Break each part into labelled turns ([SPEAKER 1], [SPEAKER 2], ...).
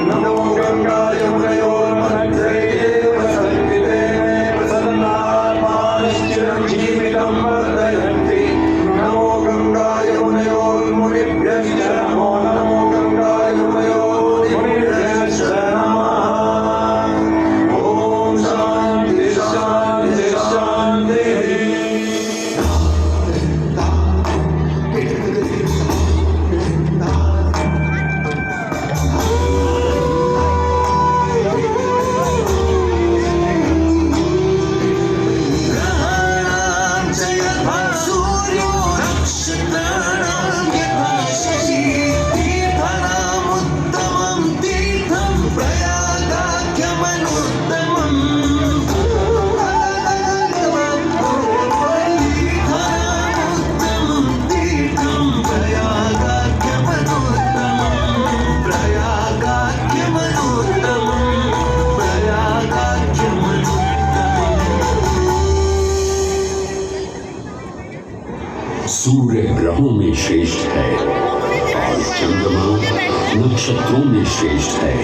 [SPEAKER 1] नमो गंगाय मुनयोर्मध्ये वसन्तिते प्रसन्नात्माश्चिरञ्जीवितं वर्धयन्ति। नमो गंगाय मुनयोर्मुनिभ्यश्च नमो नमो गंगाय मुनयोर्मुनिभ्यश्च नमः। ओम शांति शांति शांति।
[SPEAKER 2] सूर्य ग्रहों में श्रेष्ठ है और चंद्रमा नक्षत्रों में श्रेष्ठ है।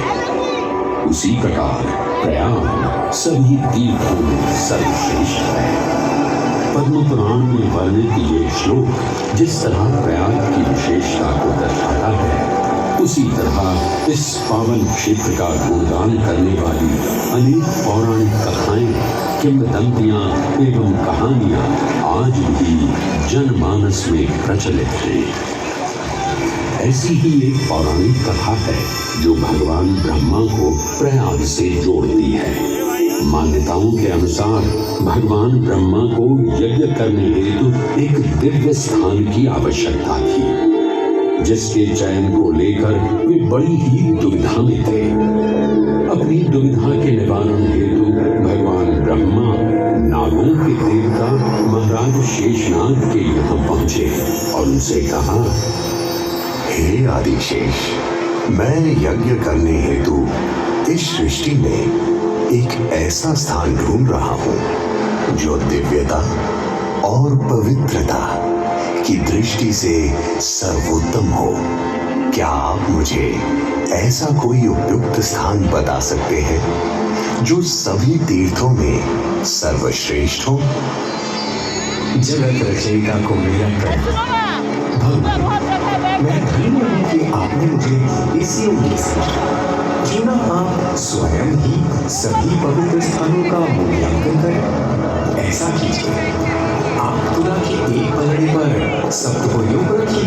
[SPEAKER 2] उसी प्रकार प्रयाग सभी तीर्थों में सर्वश्रेष्ठ है। पद्म पुराण में वर्णित ये श्लोक जिस तरह प्रयाग की विशेषता को दर्शाता है, उसी तरह इस पावन क्षेत्र का गुणगान करने वाली अनेक पौराणिक कथाएं, किंवदंतियां एवं कहानियां आज भी जनमानस में प्रचलित हैं। ऐसी ही एक पौराणिक कथा है जो भगवान ब्रह्मा को प्रयाग से जोड़ती है। मान्यताओं के अनुसार भगवान ब्रह्मा को यज्ञ करने हेतु एक दिव्य स्थान की आवश्यकता थी, जिसके चयन को लेकर वे बड़ी ही दुविधा में थे। अपनी दुविधा के निवारण हेतु भगवान ब्रह्मा नागों के देवता महाराज शेषनाग के यहाँ पहुंचे और उनसे कहा,
[SPEAKER 3] हे आदिशेष, मैं यज्ञ करने हेतु इस सृष्टि में एक ऐसा स्थान ढूंढ रहा हूँ जो दिव्यता और पवित्रता की दृष्टि से सर्वोत्तम हो। क्या आप मुझे ऐसा कोई उपयुक्त स्थान बता सकते हैं जो सभी तीर्थों में सर्वश्रेष्ठ हो?
[SPEAKER 4] जगत रचयिता को मेरा प्रणाम। भगवान, मैं धन्य हूँ कि आपने मुझे इस योग्य समझा। क्यों न आप स्वयं ही सभी पवित्र स्थानों का मूल्यांकन करें। ऐसा कीजिए, आप खुदा के एक पलड़े पर सप्तपुरियों को रखिए।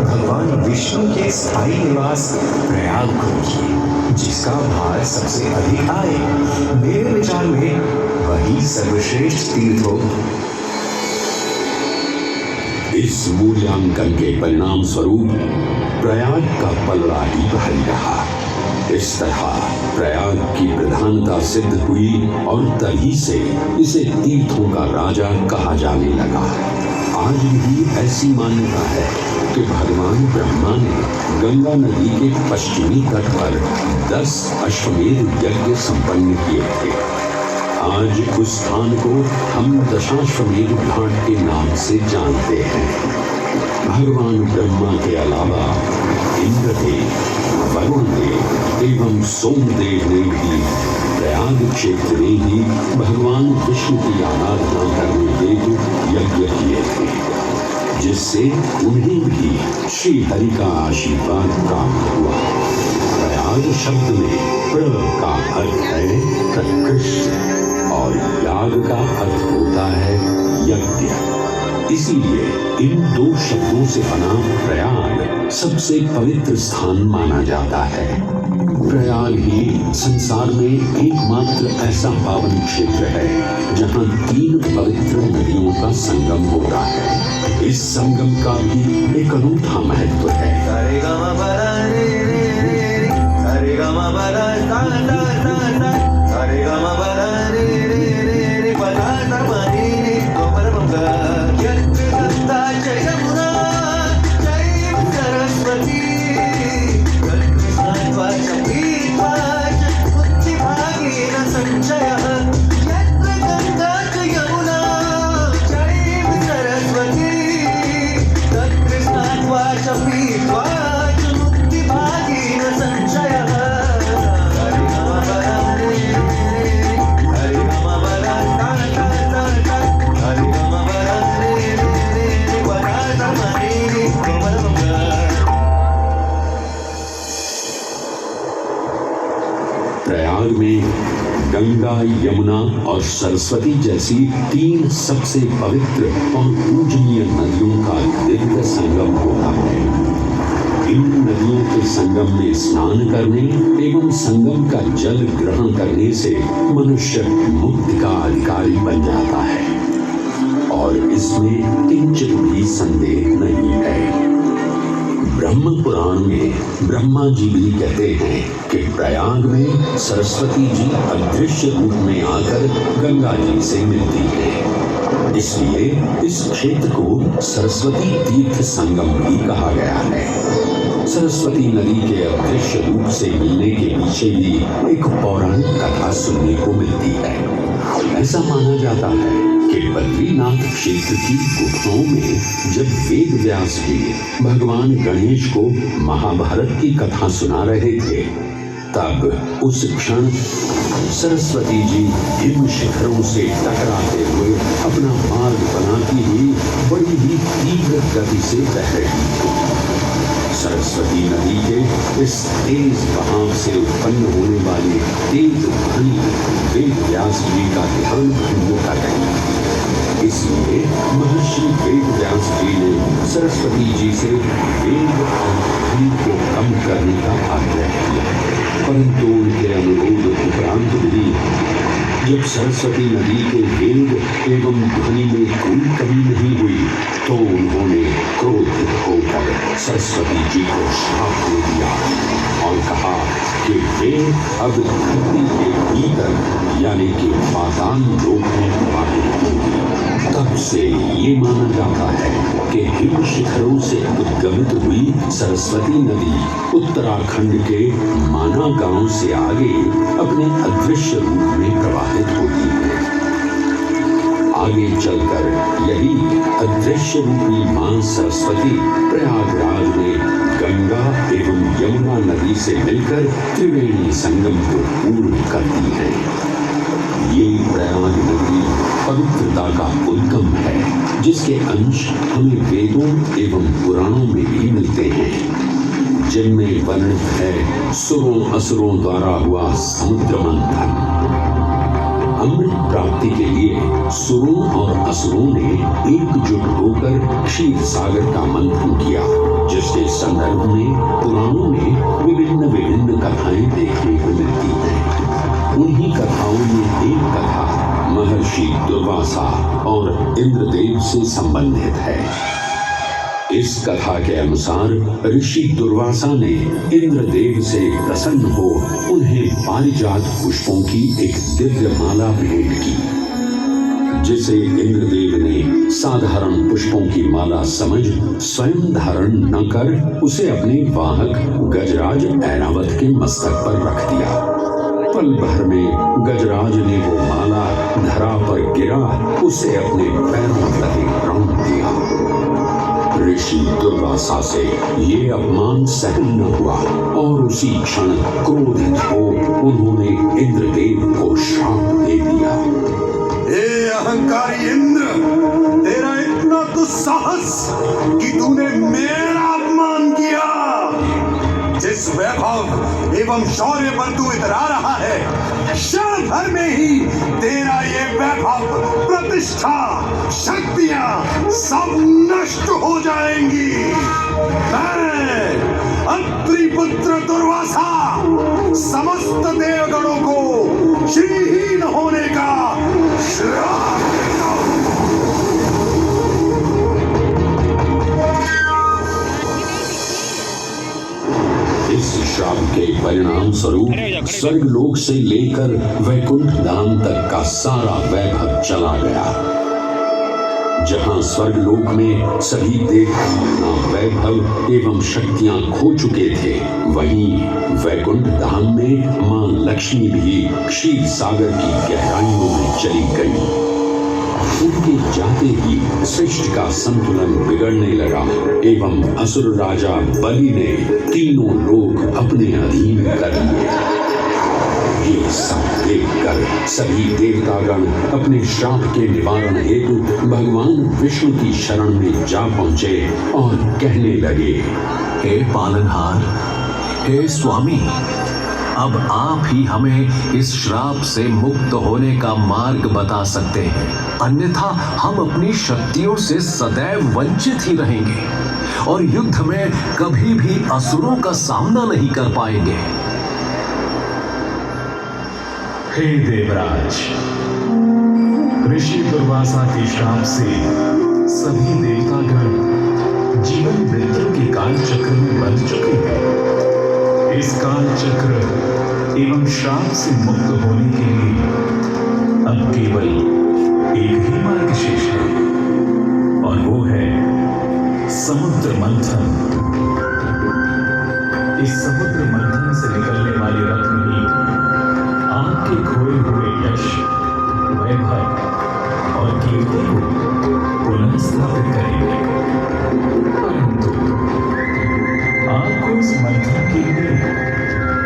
[SPEAKER 4] भगवान विष्णु के स्थायी निवास प्रयाग को रखिए, जिसका भार सबसे अधिक आए। मेरे विचार में वही सर्वश्रेष्ठ तीर्थ हो।
[SPEAKER 2] इस मूल्यांकन के परिणाम स्वरूप प्रयाग का पलड़ा ही भारी रहा। इस तरह प्रयाग की प्रधानता सिद्ध हुई और तभी से इसे तीर्थों का राजा कहा जाने लगा। आज भी ऐसी मान्यता है कि भगवान ब्रह्मा ने गंगा नदी के पश्चिमी तट पर 10 अश्वमेध यज्ञ संपन्न किए थे। आज उस स्थान को हम दशाश्वमेध घाट के नाम से जानते हैं। भगवान ब्रह्मा के अलावा इंद्रदेव, वरुण देव एवं सोमदेव ने भी प्रयाग क्षेत्र में ही भगवान विष्णु की आराधना करने हेतु यज्ञ किए थे, जिससे उन्हें भी श्री हरि का आशीर्वाद प्राप्त हुआ। प्रयाग शब्द में प्र का अर्थ है प्रकृष्ट और याग का अर्थ होता है यज्ञ। इसीलिए इन दो शब्दों से बना प्रयाग सबसे पवित्र स्थान माना जाता है। प्रयाग ही संसार में एकमात्र ऐसा पावन क्षेत्र है जहाँ 3 पवित्र नदियों का संगम होता है। इस संगम का भी एक अनूठा महत्व है। गंगा, यमुना और सरस्वती जैसी 3 सबसे पवित्र और पूजनीय नदियों का दिव्य संगम होता है। इन नदियों के संगम में स्नान करने एवं संगम का जल ग्रहण करने से मनुष्य मुक्ति का अधिकारी बन जाता है और इसमें किंचित भी संदेह नहीं है। ब्रह्म पुराण में ब्रह्मा जी भी कहते हैं कि प्रयाग में सरस्वती जी अदृश्य रूप में आकर गंगा जी से मिलती है। इसलिए इस क्षेत्र को सरस्वती तीर्थ संगम भी कहा गया है। सरस्वती नदी के अदृश्य रूप से मिलने के पीछे भी एक पौराणिक कथा सुनने को मिलती है। ऐसा माना जाता है कि बद्रीनाथ क्षेत्र की गुफाओं में जब वेद व्यास जी भगवान गणेश को महाभारत की कथा सुना रहे थे, तब उस क्षण सरस्वती जी हिम शिखरों से टकराते हुए अपना मार्ग बनाती हुई बड़ी ही तीव्र गति से बह रही थी। सरस्वती नदी के इस तेज बहाव से उत्पन्न होने वाली तेज ध्वनि वेद व्यास जी का ध्यान भंग कर रही थी। इसलिए महर्षि वेद व्यास जी ने सरस्वती जी से वेग और ध्वनि को कम करने का आग्रह किया, परंतु उनके अनुरोध उपरांत भी जब सरस्वती नदी के वेग एवं ध्वनि में कोई कमी नहीं हुई तो उन्होंने क्रोधित होकर सरस्वती जी को श्राप दे दिया और कहा कि वे अब धरती के भीतर यानी कि पाताल लोक में वाहित होंगी। तब से ये माना जाता है कि हिम शिखरों से उद्गमित हुई सरस्वती नदी उत्तराखंड के माना गांव से आगे अपने अदृश्य रूप में प्रवाहित होती है। आगे चलकर यही अदृश्य रूपी मां सरस्वती प्रयागराज में गंगा एवं यमुना नदी से मिलकर त्रिवेणी संगम को पूर्ण करती है। ये प्रयाग नदी पवित्रता का उद्गम है, जिसके अंश हमें वेदों एवं पुराणों में भी मिलते हैं, जिनमें वर्णित है सुरों असुरों द्वारा हुआ समुद्र मंथन। अमृत प्राप्ति के लिए सुरों और असुरों ने एकजुट होकर क्षीर सागर का मंथन किया, जिसके संदर्भ में पुराणों में विभिन्न कथाएं देखने को मिलती हैं। उन्हीं कथाओं में एक कथा महर्षि दुर्वासा और इंद्रदेव से संबंधित है। इस कथा के अनुसार ऋषि दुर्वासा ने इंद्रदेव से प्रसन्न हो उन्हें पारिजात पुष्पों की एक दिव्य माला भेंट की, जिसे इंद्रदेव ने साधारण पुष्पों की माला समझ स्वयं धारण न कर उसे अपने वाहक गजराज ऐरावत के मस्तक पर रख दिया। पल भर में गजराज ने वो माला धरा पर गिरा उसे अपने पैरों तले रौंद दिया। ऋषि दुर्वासा से ये अपमान सहन न हुआ और उसी क्षण क्रोधित हो उन्होंने इंद्रदेव को श्राप दे दिया।
[SPEAKER 1] हे अहंकारी इंद्र, तेरा इतना दुस्साहस कि तूने मेरा अपमान किया। जिस वैभव एवं शौर्य पर तू इतरा रहा है, क्षण भर में ही तेरा ये वैभव, प्रतिष्ठा, शक्तियां सब नष्ट हो जाएंगी। मैं अत्रि पुत्र दुर्वासा समस्त देवगणों को श्रीहीन होने का श्राप देता हूं।
[SPEAKER 2] इस श्राप के परिणाम स्वरूप स्वर्गलोक से लेकर वैकुंठ धाम तक का सारा वैभव चला गया। जहां स्वर्गलोक में सभी देवता अपना वैभव एवं शक्तियां खो चुके थे, वहीं वैकुंठ धाम में मां लक्ष्मी भी क्षीर सागर की गहराइयों में चली गई। उनके जाते ही सृष्टि का संतुलन बिगड़ने लगा एवं असुर राजा बलि ने तीनों लोक अपने अधीन कर लिए। ये सब देखकर सभी देवतागण अपने श्राप के निवारण हेतु भगवान विष्णु की शरण में जा पहुंचे और कहने लगे,
[SPEAKER 4] हे पालनहार, हे स्वामी, अब आप ही हमें इस श्राप से मुक्त होने का मार्ग बता सकते हैं, अन्यथा हम अपनी शक्तियों से सदैव वंचित ही रहेंगे और युद्ध में कभी भी असुरों का सामना नहीं कर पाएंगे।
[SPEAKER 5] हे देवराज, ऋषि दुर्वासा के श्राप से सभी देवतागण जीवन मृत्यु के काल चक्र में बंध चुके हैं। इस काल चक्र एवं श्राप से मुक्त होने के लिए अब केवल एक ही मार्ग शेष है और वो है समुद्र मंथन। इस समुद्र मंथन से निकलने वाले रत्न ही आपके खोए हुए यश, वैभव और कीर्ति को पुनः स्थापित करेंगे। परंतु आपको इस मंथन के लिए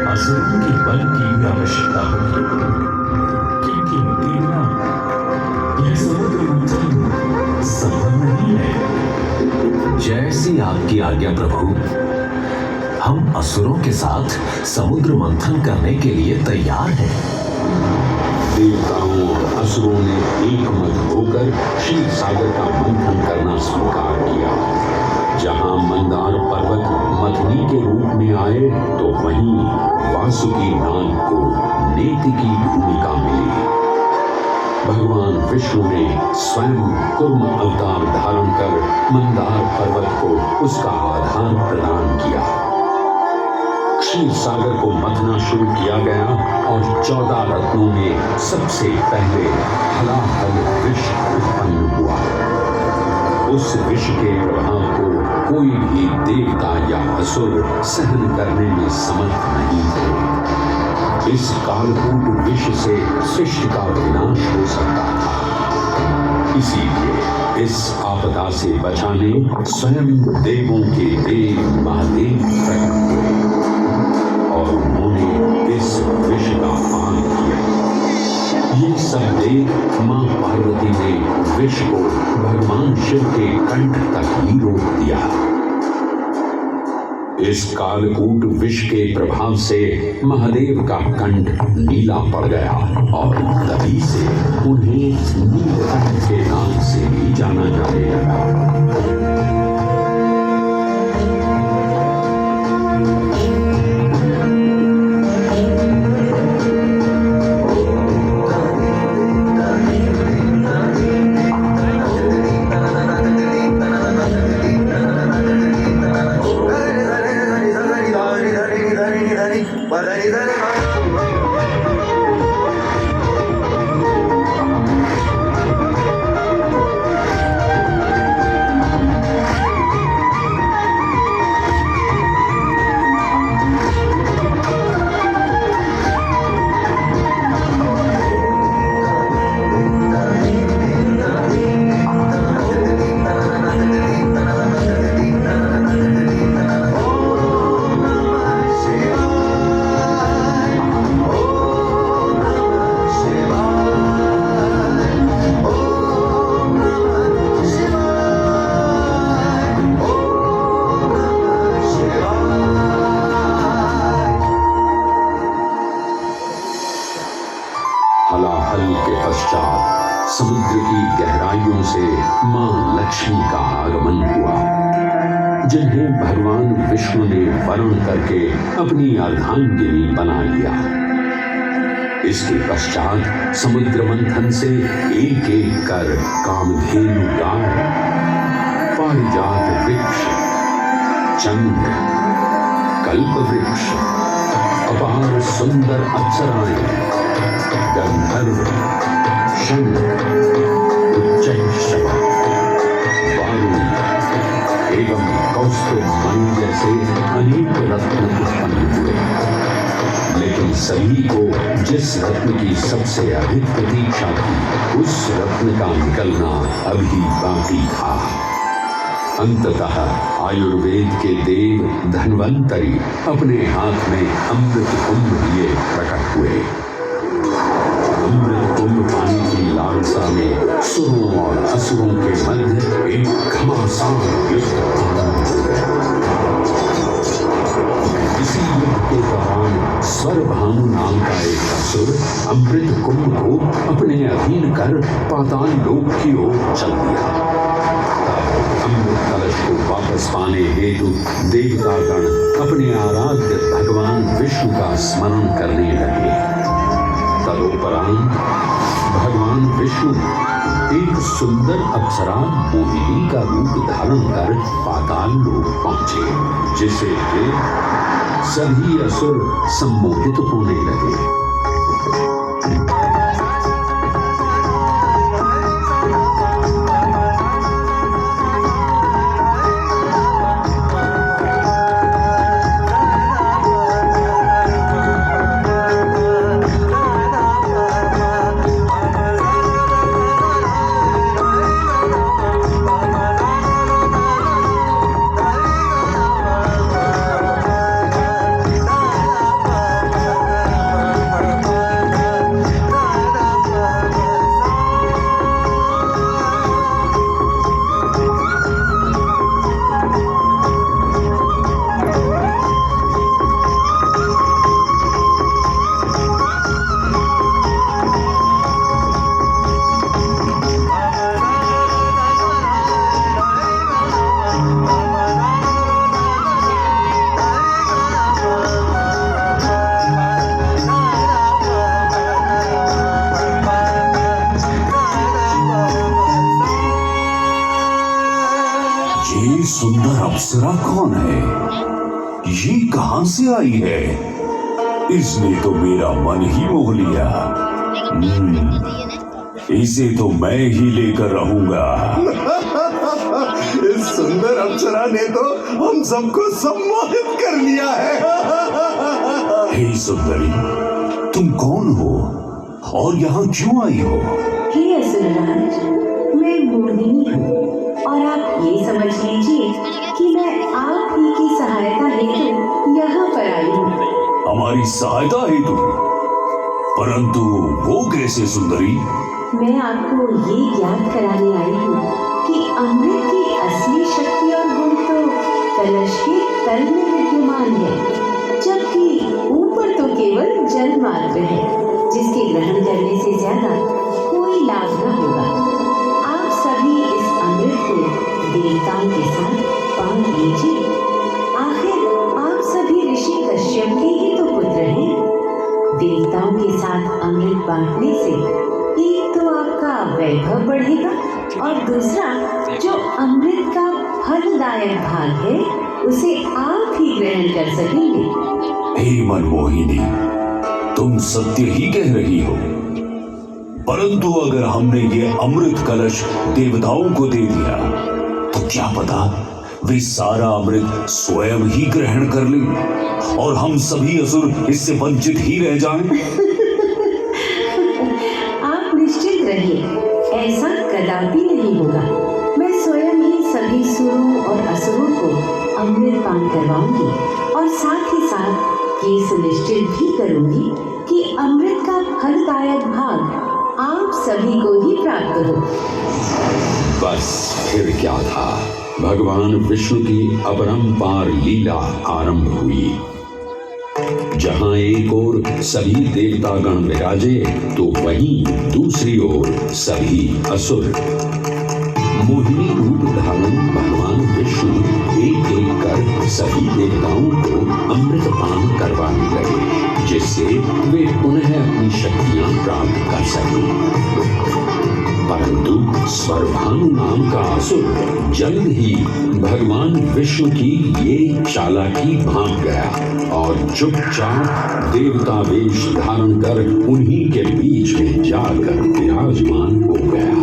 [SPEAKER 5] असुरों के बल की भी आवश्यकता होगी, क्योंकि उनके बिना यह समुद्र मंथन संभव नहीं है।
[SPEAKER 4] जैसी आपकी आज्ञा प्रभु, हम असुरों के साथ समुद्र मंथन करने के लिए तैयार हैं।
[SPEAKER 2] देवताओं और असुरों ने एक मत होकर क्षीर सागर का मंथन करना स्वीकार किया। जहां मंदार पर्वत मथनी के रूप में आए तो वहीं वासुकी नाग को नेति की भूमिका मिली। भगवान विष्णु ने स्वयं कूर्म अवतार धारण कर मंदार पर्वत को उसका आधार प्रदान किया। क्षीर सागर को मथना शुरू किया गया और 14 रत्नों में सबसे पहले हलाहल विष उत्पन्न हुआ। उस विष के प्रभाव को कोई भी देवता या असुर सहन करने में समर्थ नहीं थे। इस कालकूट विष से सृष्टि का विनाश हो सकता था। इसीलिए इस आपदा से बचाने स्वयं देवों के देव महादेव प्रकट हुए और उन्होंने इस विष का पान किया। ये सब देख मां पार्वती ने विष को भगवान शिव के कंठ तक ही रोक दिया। इस कालकूट विष के प्रभाव से महादेव का कंठ नीला पड़ गया और तभी से उन्हें नीलकंठ के नाम से भी जाना जाने लगा। हलाहल के पश्चात समुद्र की गहराइयों से मां लक्ष्मी का आगमन हुआ, जिन्हें भगवान विष्णु ने वरण करके अपनी अर्धांगिनी बना लिया। इसके पश्चात समुद्र मंथन से एक एक कर कामधेनु गाय, पारिजात वृक्ष, चंद्र, कल्प वृक्ष, अपार सुंदर अप्सराएं, गंधर्व, शंख, उच्चैश्रव, वारुण एवं कौस्तुभ मणि जैसे अनेक रत्न उत्पन्न हुए। लेकिन सभी को जिस रत्न की सबसे अधिक प्रतीक्षा थी, उस रत्न का निकलना अभी बाकी था। अंततः आयुर्वेद के देव धन्वंतरी अपने हाथ में अमृत कुंभ लिए प्रकट हुए। अमृत कुंभ पानी की लालसा में सुरों और असुरों के मध्य एक घमासान युद्ध आरंभ हो गया। इसी युद्ध के दौरान स्वर असुर अमृत कुंभ को अपने अधीन कर पाताल लोक की ओर चल दिया। तब अमृत कलश को वापस पाने हेतु देवतागण अपने आराध्य भगवान विष्णु का स्मरण करने लगे। तदोपरांत भगवान विष्णु एक सुंदर अप्सरा मोहिनी का रूप धारण कर पाताल लोक पहुंचे, जिसे देख सभी असुर सम्मोहित होने लगे।
[SPEAKER 1] ये सुंदर अप्सरा कौन है? ये कहां से आई है? इसने तो मेरा मन ही मोह लिया। इसे तो मैं ही लेकर रहूंगा। इस सुंदर अप्सरा ने तो हम सबको सम्मोहित कर लिया है। हे सुंदरी, तुम कौन हो और यहाँ क्यों आई हो?
[SPEAKER 6] हे असुरराज, मैं मोहिनी हूँ और आप ये समझ लीजिए कि मैं आप ही की सहायता हेतु यहाँ पर आई हूँ।
[SPEAKER 1] हमारी सहायता हेतु? परंतु वो कैसे सुंदरी?
[SPEAKER 6] मैं आपको ये ज्ञात कराने आई हूँ कि अमृत की असली शक्ति और गुण तो कलश के तल में विद्यमान है, जबकि ऊपर तो केवल जल मात्र है, जिसके ग्रहण करने से ज्यादा कोई लाभ न होगा। आप सभी इस अमृत को देवताओं के साथ बांट लीजिए। आखिर आप सभी ऋषि कश्यप के ही तो पुत्र हैं। देवताओं के साथ अमृत बांटने से एक तो आपका वैभव बढ़ेगा और दूसरा जो अमृत का फलदायक भाग है उसे आप ही ग्रहण कर सकेंगे।
[SPEAKER 1] हे मनमोहिनी, तुम सत्य ही कह रही हो। परंतु अगर हमने ये अमृत कलश देवताओं को दे दिया तो क्या पता वे सारा अमृत स्वयं ही ग्रहण कर लें और हम सभी असुर इससे वंचित ही रह जाएं।
[SPEAKER 6] आप निश्चित रहिए, ऐसा कदापि नहीं होगा। मैं स्वयं ही सभी सुरों और असुरों को अमृत पान करवाऊंगी और साथ ही साथ ये सुनिश्चित भी करूंगी कि अमृत का फलदायक भाग आप सभी को ही प्राप्त हो।
[SPEAKER 2] बस फिर क्या था, भगवान विष्णु की अपरंपार लीला आरंभ हुई। जहां एक ओर सभी देवतागण विराजे तो वहीं दूसरी ओर सभी असुर। मोहिनी रूप धारण भगवान विष्णु एक एक कर सभी देवताओं को अमृत पान करवाने लगे, जिससे वे पुनः अपनी शक्तियां प्राप्त कर सकें। परंतु स्वरभानु नाम का असुर जल्द ही भगवान विष्णु की ये चालाकी भांप गया और चुपचाप देवता वेश धारण कर उन्हीं के बीच में जाकर विराजमान हो गया।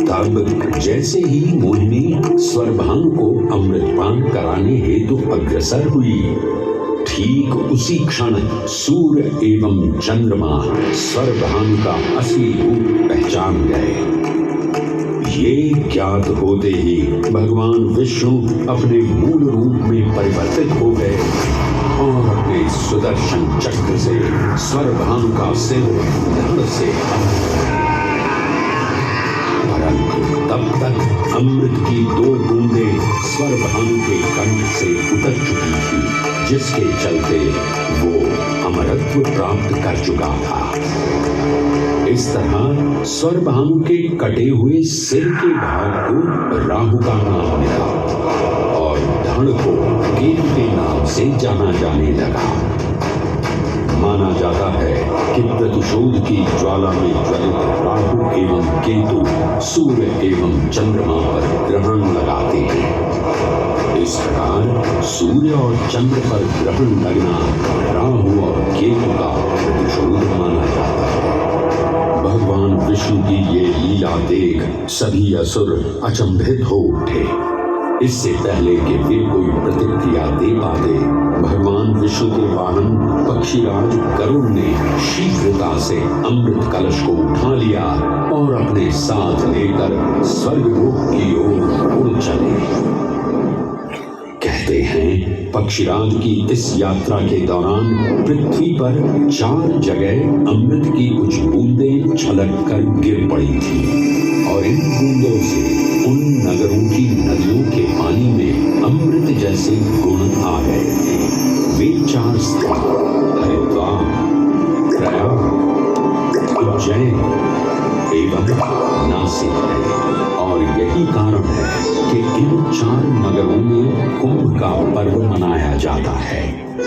[SPEAKER 2] तब जैसे ही मोहिनी स्वरभानु को अमृतपान कराने हेतु अग्रसर हुई, ठीक उसी क्षण सूर्य एवं चंद्रमा स्वरभानु का असली रूप पहचान गए। ये ज्ञात होते ही भगवान विष्णु अपने मूल रूप में परिवर्तित हो गए और अपने सुदर्शन चक्र से स्वरभानु का सिर धड़ से तब तक अमृत की 2 बूंदें स्वरभानु के कंठ से उतर चुकी थी, जिसके चलते वो अमरत्व महत्व प्राप्त कर चुका था। इस तरह स्वरभानु के कटे हुए सिर के भाग को राहु का नाम मिला और धड़ को केतु के नाम से जाना जाने लगा। माना जाता है कि प्रतिशोध की ज्वाला में ज्वलित राहु एवं केतु सूर्य एवं चंद्रमा पर ग्रहण लगाते हैं। इस प्रकार सूर्य और चंद्र पर ग्रहण लगना राहु और केतु का प्रतिशोध माना जाता है। भगवान विष्णु की ये लीला देख सभी असुर अचंभित हो उठे। इससे पहले कि वे कोई प्रतिक्रिया दे पाते, भगवान विष्णु के वाहन पक्षीराज गरुड़ ने शीघ्रता से अमृत कलश को उठा लिया और अपने साथ लेकर स्वर्गलोक की ओर उड़ चले। कहते हैं पक्षीराज की इस यात्रा के दौरान पृथ्वी पर 4 जगह अमृत की कुछ बूंदें छलक कर गिर पड़ी थी और इन बूंदों से उन नगरों की नदियों के पानी में अमृत जैसे गुण आ गए थे। वे 4 स्थान हरिद्वार, प्रयाग, उज्जैन एवं नासिक है और यही कारण है कि इन 4 नगरों में कुंभ का पर्व मनाया जाता है।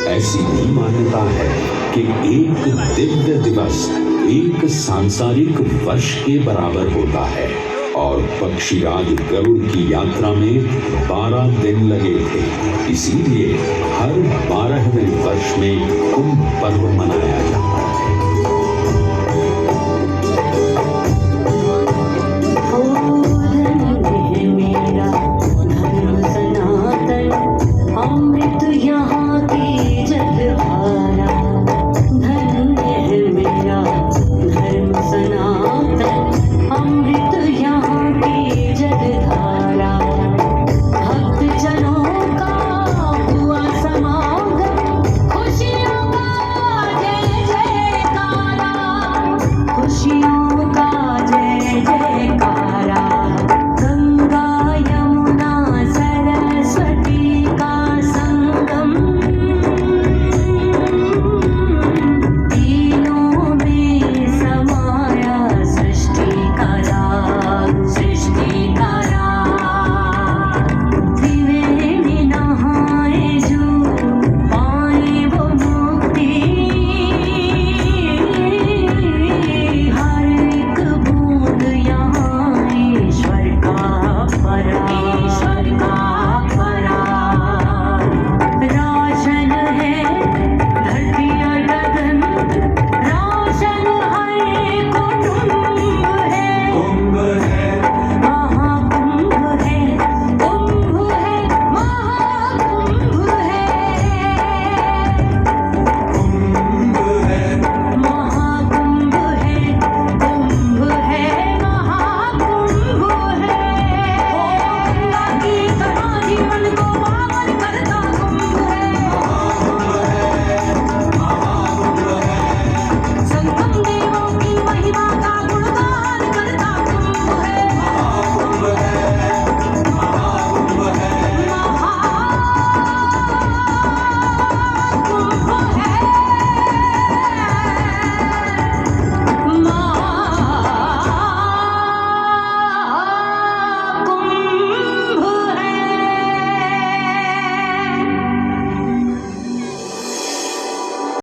[SPEAKER 2] ऐसी भी मान्यता है कि एक दिव्य दिवस एक सांसारिक वर्ष के बराबर होता है और पक्षीराज गरुड़ की यात्रा में 12 दिन लगे थे। इसीलिए हर 12वें वर्ष में कुंभ पर्व मनाया जाता है।